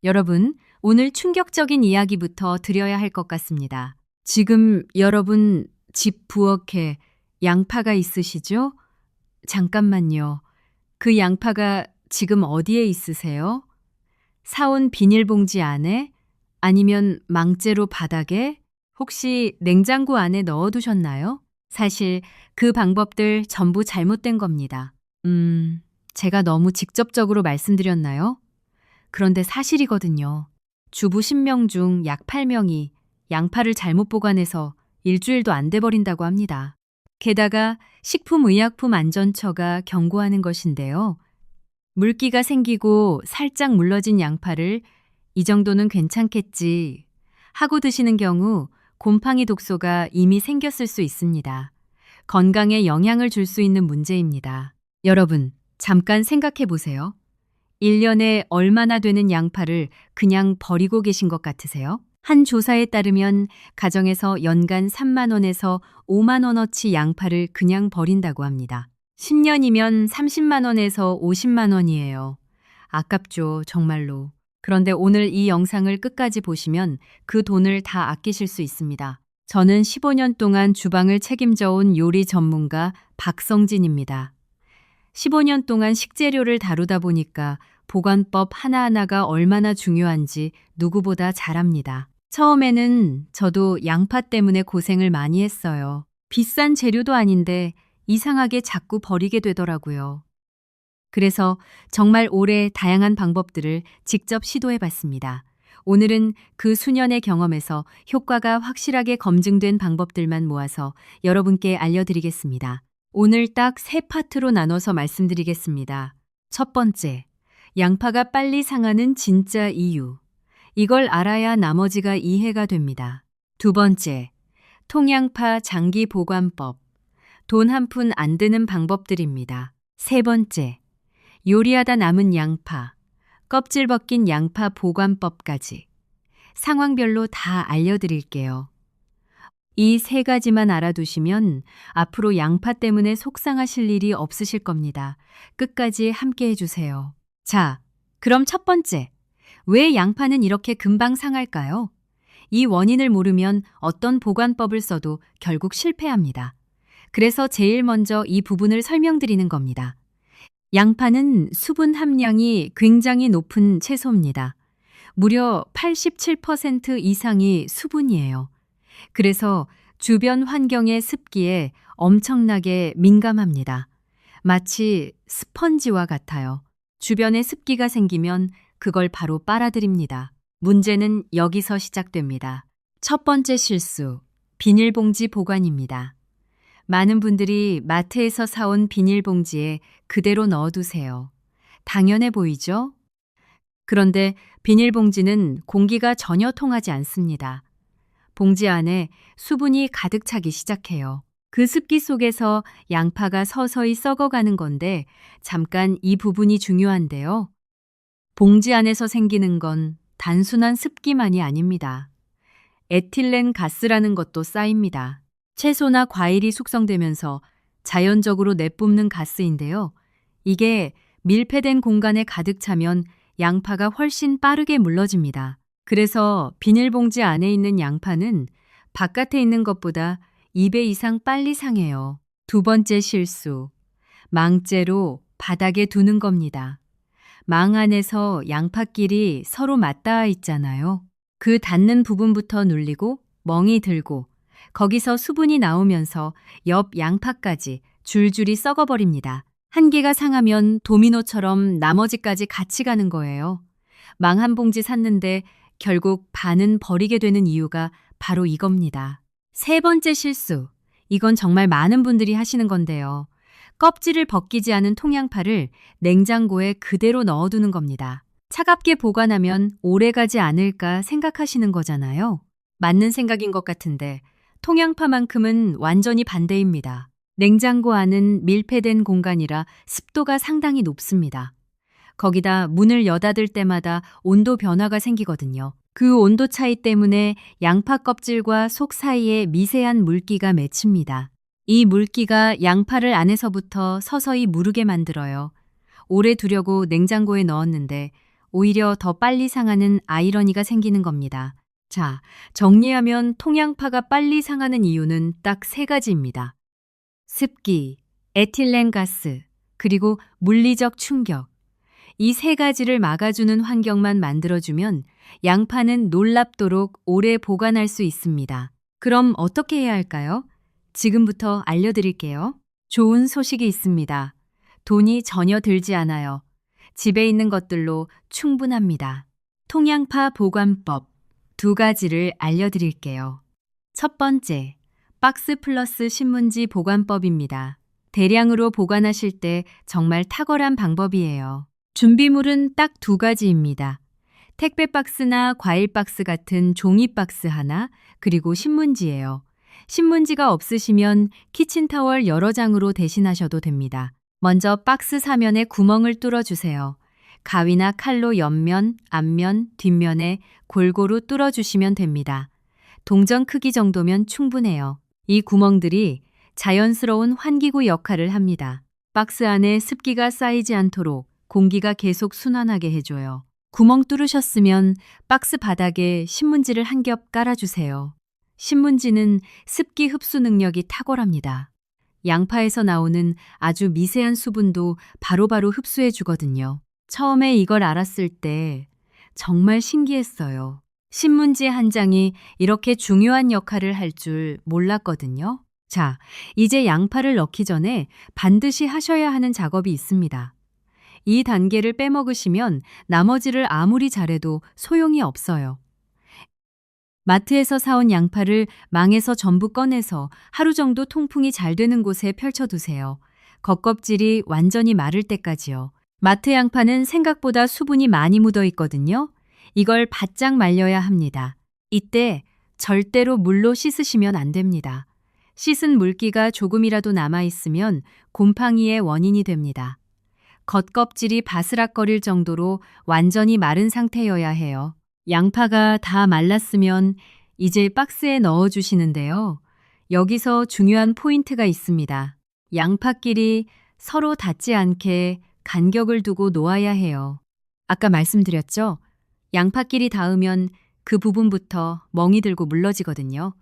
여러분, 오늘 충격적인 이야기부터 드려야 할 것 같습니다. 지금 여러분 집 부엌에 양파가 있으시죠? 잠깐만요. 그 양파가 지금 어디에 있으세요? 사온 비닐봉지 안에? 아니면 망째로 바닥에? 혹시 냉장고 안에 넣어두셨나요? 사실 그 방법들 전부 잘못된 겁니다. 제가 너무 직접적으로 말씀드렸나요? 그런데 사실이거든요. 주부 10명 중 약 8명이 양파를 잘못 보관해서 일주일도 안 돼 버린다고 합니다. 게다가 식품의약품안전처가 경고하는 것인데요. 물기가 생기고 살짝 물러진 양파를 이 정도는 괜찮겠지 하고 드시는 경우 곰팡이 독소가 이미 생겼을 수 있습니다. 건강에 영향을 줄 수 있는 문제입니다. 여러분, 잠깐 생각해 보세요. 1년에 얼마나 되는 양파를 그냥 버리고 계신 것 같으세요? 한 조사에 따르면 가정에서 연간 3만 원에서 5만 원어치 양파를 그냥 버린다고 합니다. 10년이면 30만 원에서 50만 원이에요. 아깝죠, 정말로. 그런데 오늘 이 영상을 끝까지 보시면 그 돈을 다 아끼실 수 있습니다. 저는 15년 동안 주방을 책임져 온 요리 전문가 박성진입니다. 15년 동안 식재료를 다루다 보니까 보관법 하나하나가 얼마나 중요한지 누구보다 잘 압니다. 처음에는 저도 양파 때문에 고생을 많이 했어요. 비싼 재료도 아닌데 이상하게 자꾸 버리게 되더라고요. 그래서 정말 오래 다양한 방법들을 직접 시도해 봤습니다. 오늘은 그 수년의 경험에서 효과가 확실하게 검증된 방법들만 모아서 여러분께 알려드리겠습니다. 오늘 딱 3파트로 나눠서 말씀드리겠습니다. 첫 번째, 양파가 빨리 상하는 진짜 이유. 이걸 알아야 나머지가 이해가 됩니다. 두 번째, 통양파 장기 보관법. 돈 한 푼 안 드는 방법들입니다. 세 번째, 요리하다 남은 양파, 껍질 벗긴 양파 보관법까지. 상황별로 다 알려드릴게요. 이 3가지만 알아두시면 앞으로 양파 때문에 속상하실 일이 없으실 겁니다. 끝까지 함께 해주세요. 자, 그럼 첫 번째. 왜 양파는 이렇게 금방 상할까요? 이 원인을 모르면 어떤 보관법을 써도 결국 실패합니다. 그래서 제일 먼저 이 부분을 설명드리는 겁니다. 양파는 수분 함량이 굉장히 높은 채소입니다. 무려 87% 이상이 수분이에요. 그래서 주변 환경의 습기에 엄청나게 민감합니다. 마치 스펀지와 같아요. 주변에 습기가 생기면 그걸 바로 빨아들입니다. 문제는 여기서 시작됩니다. 첫 번째 실수, 비닐봉지 보관입니다. 많은 분들이 마트에서 사온 비닐봉지에 그대로 넣어두세요. 당연해 보이죠? 그런데 비닐봉지는 공기가 전혀 통하지 않습니다. 봉지 안에 수분이 가득 차기 시작해요. 그 습기 속에서 양파가 서서히 썩어가는 건데 잠깐 이 부분이 중요한데요. 봉지 안에서 생기는 건 단순한 습기만이 아닙니다. 에틸렌 가스라는 것도 쌓입니다. 채소나 과일이 숙성되면서 자연적으로 내뿜는 가스인데요. 이게 밀폐된 공간에 가득 차면 양파가 훨씬 빠르게 물러집니다. 그래서 비닐봉지 안에 있는 양파는 바깥에 있는 것보다 2배 이상 빨리 상해요. 두 번째 실수, 망째로 바닥에 두는 겁니다. 망 안에서 양파끼리 서로 맞닿아 있잖아요. 그 닿는 부분부터 눌리고 멍이 들고 거기서 수분이 나오면서 옆 양파까지 줄줄이 썩어버립니다. 한 개가 상하면 도미노처럼 나머지까지 같이 가는 거예요. 망 한 봉지 샀는데 결국 반은 버리게 되는 이유가 바로 이겁니다. 세 번째 실수. 이건 정말 많은 분들이 하시는 건데요. 껍질을 벗기지 않은 통양파를 냉장고에 그대로 넣어두는 겁니다. 차갑게 보관하면 오래가지 않을까 생각하시는 거잖아요. 맞는 생각인 것 같은데 통양파만큼은 완전히 반대입니다. 냉장고 안은 밀폐된 공간이라 습도가 상당히 높습니다. 거기다 문을 여닫을 때마다 온도 변화가 생기거든요. 그 온도 차이 때문에 양파 껍질과 속 사이에 미세한 물기가 맺힙니다. 이 물기가 양파를 안에서부터 서서히 무르게 만들어요. 오래 두려고 냉장고에 넣었는데 오히려 더 빨리 상하는 아이러니가 생기는 겁니다. 자, 정리하면 통양파가 빨리 상하는 이유는 딱 세 가지입니다. 습기, 에틸렌가스, 그리고 물리적 충격. 이 세 가지를 막아주는 환경만 만들어주면 양파는 놀랍도록 오래 보관할 수 있습니다. 그럼 어떻게 해야 할까요? 지금부터 알려드릴게요. 좋은 소식이 있습니다. 돈이 전혀 들지 않아요. 집에 있는 것들로 충분합니다. 통양파 보관법 두 가지를 알려드릴게요. 첫 번째, 박스 플러스 신문지 보관법입니다. 대량으로 보관하실 때 정말 탁월한 방법이에요. 준비물은 딱 두 가지입니다. 택배 박스나 과일 박스 같은 종이 박스 하나, 그리고 신문지예요. 신문지가 없으시면 키친타월 여러 장으로 대신하셔도 됩니다. 먼저 박스 사면에 구멍을 뚫어주세요. 가위나 칼로 옆면, 앞면, 뒷면에 골고루 뚫어주시면 됩니다. 동전 크기 정도면 충분해요. 이 구멍들이 자연스러운 환기구 역할을 합니다. 박스 안에 습기가 쌓이지 않도록 공기가 계속 순환하게 해줘요. 구멍 뚫으셨으면 박스 바닥에 신문지를 한 겹 깔아주세요. 신문지는 습기 흡수 능력이 탁월합니다. 양파에서 나오는 아주 미세한 수분도 바로바로 흡수해 주거든요. 처음에 이걸 알았을 때 정말 신기했어요. 신문지 한 장이 이렇게 중요한 역할을 할 줄 몰랐거든요. 자, 이제 양파를 넣기 전에 반드시 하셔야 하는 작업이 있습니다. 이 단계를 빼먹으시면 나머지를 아무리 잘해도 소용이 없어요. 마트에서 사온 양파를 망에서 전부 꺼내서 하루 정도 통풍이 잘 되는 곳에 펼쳐두세요. 겉껍질이 완전히 마를 때까지요. 마트 양파는 생각보다 수분이 많이 묻어 있거든요. 이걸 바짝 말려야 합니다. 이때 절대로 물로 씻으시면 안 됩니다. 씻은 물기가 조금이라도 남아있으면 곰팡이의 원인이 됩니다. 겉껍질이 바스락거릴 정도로 완전히 마른 상태여야 해요. 양파가 다 말랐으면 이제 박스에 넣어주시는데요. 여기서 중요한 포인트가 있습니다. 양파끼리 서로 닿지 않게 간격을 두고 놓아야 해요. 아까 말씀드렸죠? 양파끼리 닿으면 그 부분부터 멍이 들고 물러지거든요.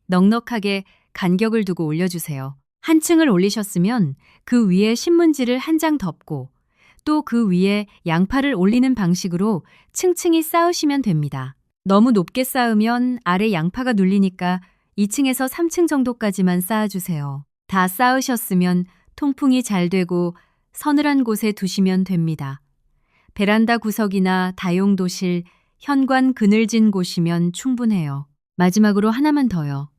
넉넉하게 간격을 두고 올려주세요. 한 층을 올리셨으면 그 위에 신문지를 한 장 덮고 또 그 위에 양파를 올리는 방식으로 층층이 쌓으시면 됩니다. 너무 높게 쌓으면 아래 양파가 눌리니까 2층에서 3층 정도까지만 쌓아주세요. 다 쌓으셨으면 통풍이 잘 되고 서늘한 곳에 두시면 됩니다. 베란다 구석이나 다용도실, 현관 그늘진 곳이면 충분해요. 마지막으로 하나만 더요.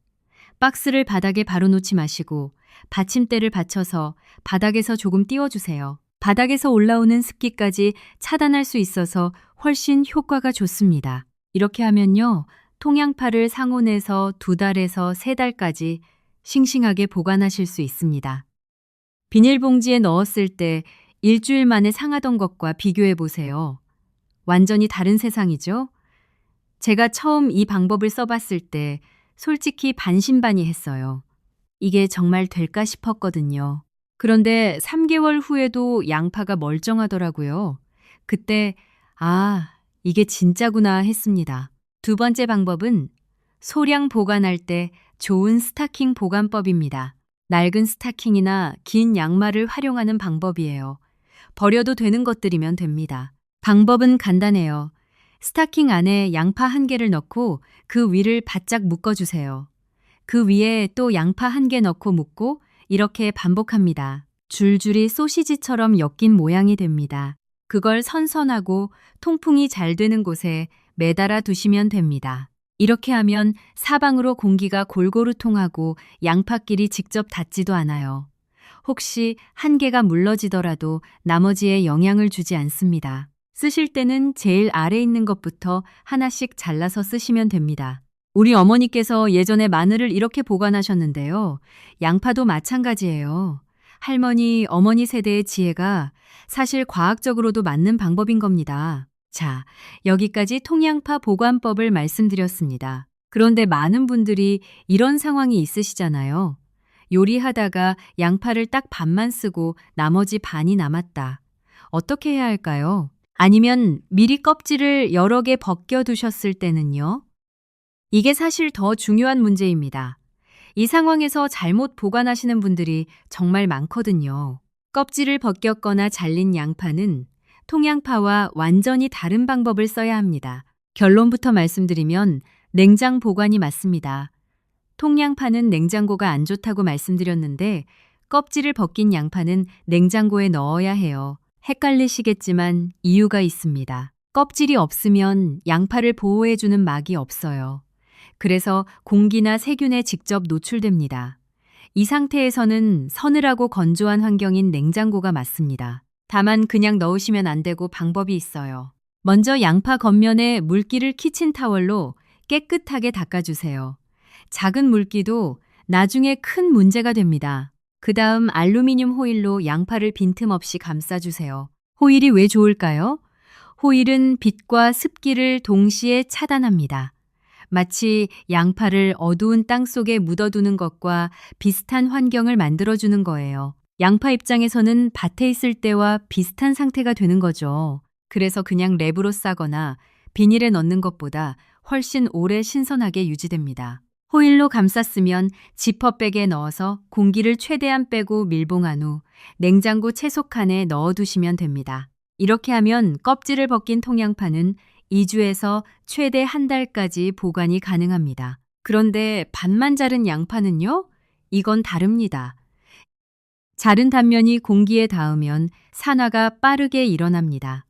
박스를 바닥에 바로 놓지 마시고 받침대를 받쳐서 바닥에서 조금 띄워주세요. 바닥에서 올라오는 습기까지 차단할 수 있어서 훨씬 효과가 좋습니다. 이렇게 하면요, 통양파를 상온에서 2달에서 3달까지 싱싱하게 보관하실 수 있습니다. 비닐봉지에 넣었을 때 일주일 만에 상하던 것과 비교해 보세요. 완전히 다른 세상이죠? 제가 처음 이 방법을 써봤을 때 솔직히 반신반의했어요. 이게 정말 될까 싶었거든요. 그런데 3개월 후에도 양파가 멀쩡하더라고요. 그때 이게 진짜구나 했습니다. 두 번째 방법은 소량 보관할 때 좋은 스타킹 보관법입니다. 낡은 스타킹이나 긴 양말을 활용하는 방법이에요. 버려도 되는 것들이면 됩니다. 방법은 간단해요. 스타킹 안에 양파 1개를 넣고 그 위를 바짝 묶어주세요. 그 위에 또 양파 1개 넣고 묶고 이렇게 반복합니다. 줄줄이 소시지처럼 엮인 모양이 됩니다. 그걸 선선하고 통풍이 잘 되는 곳에 매달아 두시면 됩니다. 이렇게 하면 사방으로 공기가 골고루 통하고 양파끼리 직접 닿지도 않아요. 혹시 1개가 물러지더라도 나머지에 영향을 주지 않습니다. 쓰실 때는 제일 아래 있는 것부터 하나씩 잘라서 쓰시면 됩니다. 우리 어머니께서 예전에 마늘을 이렇게 보관하셨는데요. 양파도 마찬가지예요. 할머니, 어머니 세대의 지혜가 사실 과학적으로도 맞는 방법인 겁니다. 자, 여기까지 통양파 보관법을 말씀드렸습니다. 그런데 많은 분들이 이런 상황이 있으시잖아요. 요리하다가 양파를 딱 반만 쓰고 나머지 반이 남았다. 어떻게 해야 할까요? 아니면 미리 껍질을 여러 개 벗겨 두셨을 때는요? 이게 사실 더 중요한 문제입니다. 이 상황에서 잘못 보관하시는 분들이 정말 많거든요. 껍질을 벗겼거나 잘린 양파는 통양파와 완전히 다른 방법을 써야 합니다. 결론부터 말씀드리면 냉장 보관이 맞습니다. 통양파는 냉장고가 안 좋다고 말씀드렸는데 껍질을 벗긴 양파는 냉장고에 넣어야 해요. 헷갈리시겠지만 이유가 있습니다. 껍질이 없으면 양파를 보호해주는 막이 없어요. 그래서 공기나 세균에 직접 노출됩니다. 이 상태에서는 서늘하고 건조한 환경인 냉장고가 맞습니다. 다만 그냥 넣으시면 안 되고 방법이 있어요. 먼저 양파 겉면에 물기를 키친타월로 깨끗하게 닦아주세요. 작은 물기도 나중에 큰 문제가 됩니다. 그 다음 알루미늄 호일로 양파를 빈틈없이 감싸주세요. 호일이 왜 좋을까요? 호일은 빛과 습기를 동시에 차단합니다. 마치 양파를 어두운 땅 속에 묻어두는 것과 비슷한 환경을 만들어주는 거예요. 양파 입장에서는 밭에 있을 때와 비슷한 상태가 되는 거죠. 그래서 그냥 랩으로 싸거나 비닐에 넣는 것보다 훨씬 오래 신선하게 유지됩니다. 호일로 감쌌으면 지퍼백에 넣어서 공기를 최대한 빼고 밀봉한 후 냉장고 채소칸에 넣어두시면 됩니다. 이렇게 하면 껍질을 벗긴 통양파는 2주에서 최대 한 달까지 보관이 가능합니다. 그런데 반만 자른 양파는요? 이건 다릅니다. 자른 단면이 공기에 닿으면 산화가 빠르게 일어납니다.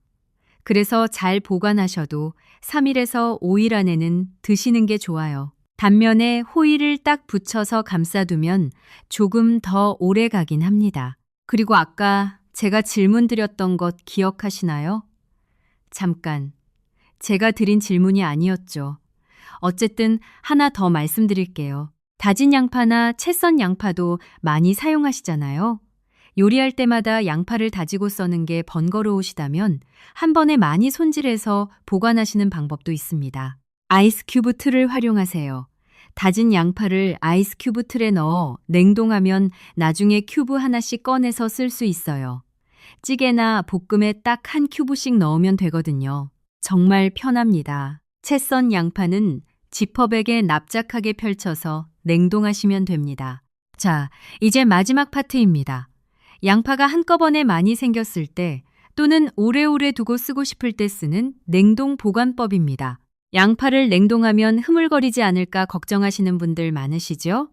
그래서 잘 보관하셔도 3일에서 5일 안에는 드시는 게 좋아요. 단면에 호일을 딱 붙여서 감싸두면 조금 더 오래 가긴 합니다. 그리고 아까 제가 질문 드렸던 것 기억하시나요? 잠깐. 제가 드린 질문이 아니었죠. 어쨌든 하나 더 말씀드릴게요. 다진 양파나 채 썬 양파도 많이 사용하시잖아요. 요리할 때마다 양파를 다지고 써는 게 번거로우시다면 한 번에 많이 손질해서 보관하시는 방법도 있습니다. 아이스 큐브 틀을 활용하세요. 다진 양파를 아이스 큐브 틀에 넣어 냉동하면 나중에 큐브 하나씩 꺼내서 쓸 수 있어요. 찌개나 볶음에 딱 한 큐브씩 넣으면 되거든요. 정말 편합니다. 채 썬 양파는 지퍼백에 납작하게 펼쳐서 냉동하시면 됩니다. 자, 이제 마지막 파트입니다. 양파가 한꺼번에 많이 생겼을 때 또는 오래오래 두고 쓰고 싶을 때 쓰는 냉동 보관법입니다. 양파를 냉동하면 흐물거리지 않을까 걱정하시는 분들 많으시죠?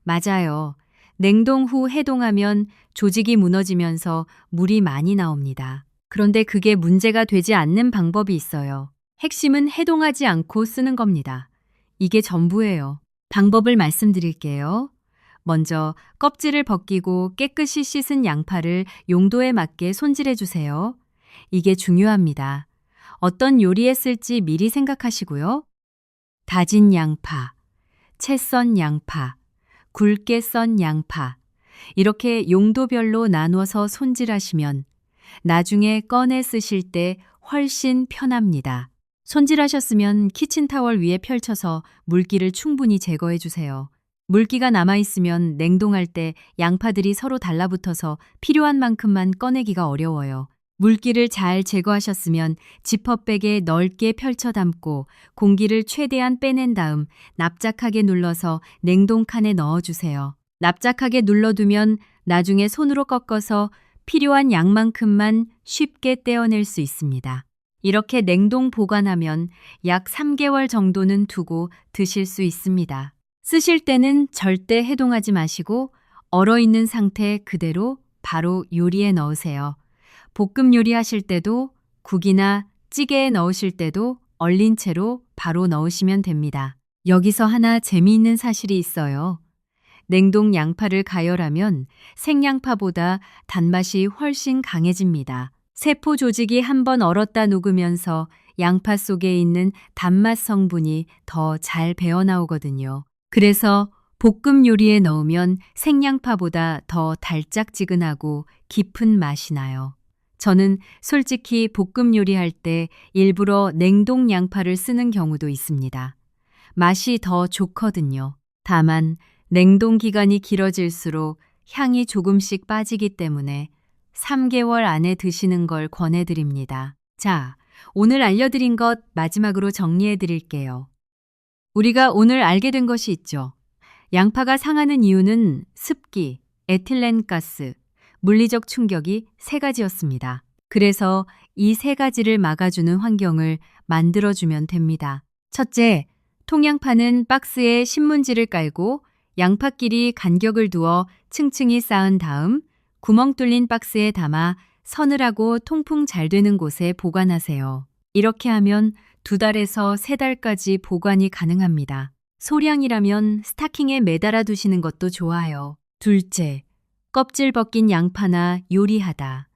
맞아요. 냉동 후 해동하면 조직이 무너지면서 물이 많이 나옵니다. 그런데 그게 문제가 되지 않는 방법이 있어요. 핵심은 해동하지 않고 쓰는 겁니다. 이게 전부예요. 방법을 말씀드릴게요. 먼저 껍질을 벗기고 깨끗이 씻은 양파를 용도에 맞게 손질해 주세요. 이게 중요합니다. 어떤 요리에 쓸지 미리 생각하시고요. 다진 양파, 채 썬 양파, 굵게 썬 양파, 이렇게 용도별로 나누어서 손질하시면 나중에 꺼내 쓰실 때 훨씬 편합니다. 손질하셨으면 키친타월 위에 펼쳐서 물기를 충분히 제거해 주세요. 물기가 남아있으면 냉동할 때 양파들이 서로 달라붙어서 필요한 만큼만 꺼내기가 어려워요. 물기를 잘 제거하셨으면 지퍼백에 넓게 펼쳐 담고 공기를 최대한 빼낸 다음 납작하게 눌러서 냉동칸에 넣어주세요. 납작하게 눌러두면 나중에 손으로 꺾어서 필요한 양만큼만 쉽게 떼어낼 수 있습니다. 이렇게 냉동 보관하면 약 3개월 정도는 두고 드실 수 있습니다. 쓰실 때는 절대 해동하지 마시고 얼어있는 상태 그대로 바로 요리에 넣으세요. 볶음 요리하실 때도 국이나 찌개에 넣으실 때도 얼린 채로 바로 넣으시면 됩니다. 여기서 하나 재미있는 사실이 있어요. 냉동 양파를 가열하면 생양파보다 단맛이 훨씬 강해집니다. 세포 조직이 한번 얼었다 녹으면서 양파 속에 있는 단맛 성분이 더 잘 배어나오거든요. 그래서 볶음 요리에 넣으면 생양파보다 더 달짝지근하고 깊은 맛이 나요. 저는 솔직히 볶음 요리할 때 일부러 냉동 양파를 쓰는 경우도 있습니다. 맛이 더 좋거든요. 다만 냉동 기간이 길어질수록 향이 조금씩 빠지기 때문에 3개월 안에 드시는 걸 권해드립니다. 자, 오늘 알려드린 것 마지막으로 정리해 드릴게요. 우리가 오늘 알게 된 것이 있죠. 양파가 상하는 이유는 습기, 에틸렌가스, 물리적 충격이 세 가지였습니다. 그래서 이 세 가지를 막아주는 환경을 만들어주면 됩니다. 첫째, 통양파는 박스에 신문지를 깔고 양파끼리 간격을 두어 층층이 쌓은 다음 구멍 뚫린 박스에 담아 서늘하고 통풍 잘 되는 곳에 보관하세요. 이렇게 하면 2달에서 3달까지 보관이 가능합니다. 소량이라면 스타킹에 매달아 두시는 것도 좋아요. 둘째, 껍질 벗긴 양파나 요리하다.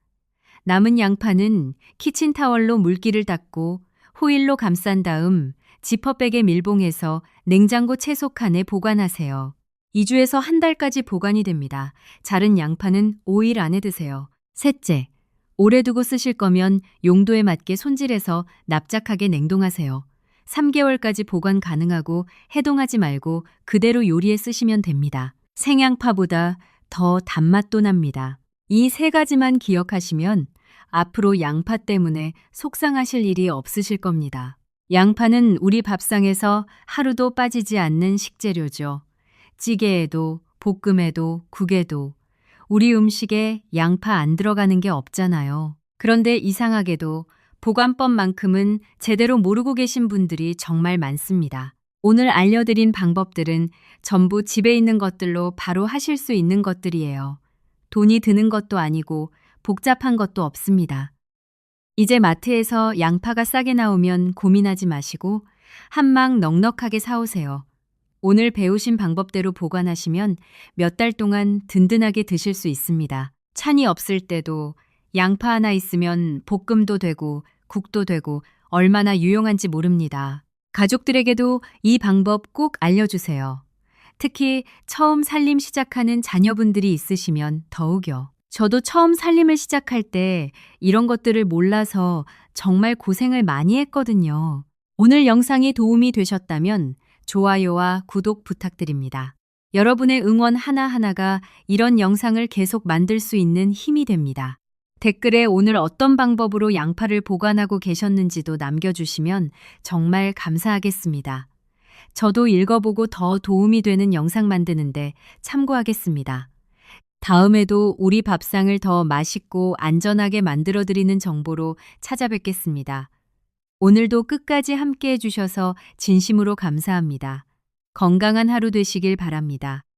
남은 양파는 키친타월로 물기를 닦고 호일로 감싼 다음 지퍼백에 밀봉해서 냉장고 채소칸에 보관하세요. 2주에서 1달까지 보관이 됩니다. 자른 양파는 5일 안에 드세요. 셋째, 오래 두고 쓰실 거면 용도에 맞게 손질해서 납작하게 냉동하세요. 3개월까지 보관 가능하고 해동하지 말고 그대로 요리에 쓰시면 됩니다. 생양파보다 더 단맛도 납니다. 이 세 가지만 기억하시면 앞으로 양파 때문에 속상하실 일이 없으실 겁니다. 양파는 우리 밥상에서 하루도 빠지지 않는 식재료죠. 찌개에도, 볶음에도, 국에도 우리 음식에 양파 안 들어가는 게 없잖아요. 그런데 이상하게도 보관법만큼은 제대로 모르고 계신 분들이 정말 많습니다. 오늘 알려드린 방법들은 전부 집에 있는 것들로 바로 하실 수 있는 것들이에요. 돈이 드는 것도 아니고 복잡한 것도 없습니다. 이제 마트에서 양파가 싸게 나오면 고민하지 마시고 한 망 넉넉하게 사오세요. 오늘 배우신 방법대로 보관하시면 몇 달 동안 든든하게 드실 수 있습니다. 찬이 없을 때도 양파 하나 있으면 볶음도 되고 국도 되고 얼마나 유용한지 모릅니다. 가족들에게도 이 방법 꼭 알려주세요. 특히 처음 살림 시작하는 자녀분들이 있으시면 더욱요. 저도 처음 살림을 시작할 때 이런 것들을 몰라서 정말 고생을 많이 했거든요. 오늘 영상이 도움이 되셨다면 좋아요와 구독 부탁드립니다. 여러분의 응원 하나하나가 이런 영상을 계속 만들 수 있는 힘이 됩니다. 댓글에 오늘 어떤 방법으로 양파를 보관하고 계셨는지도 남겨주시면 정말 감사하겠습니다. 저도 읽어보고 더 도움이 되는 영상 만드는데 참고하겠습니다. 다음에도 우리 밥상을 더 맛있고 안전하게 만들어드리는 정보로 찾아뵙겠습니다. 오늘도 끝까지 함께 해주셔서 진심으로 감사합니다. 건강한 하루 되시길 바랍니다.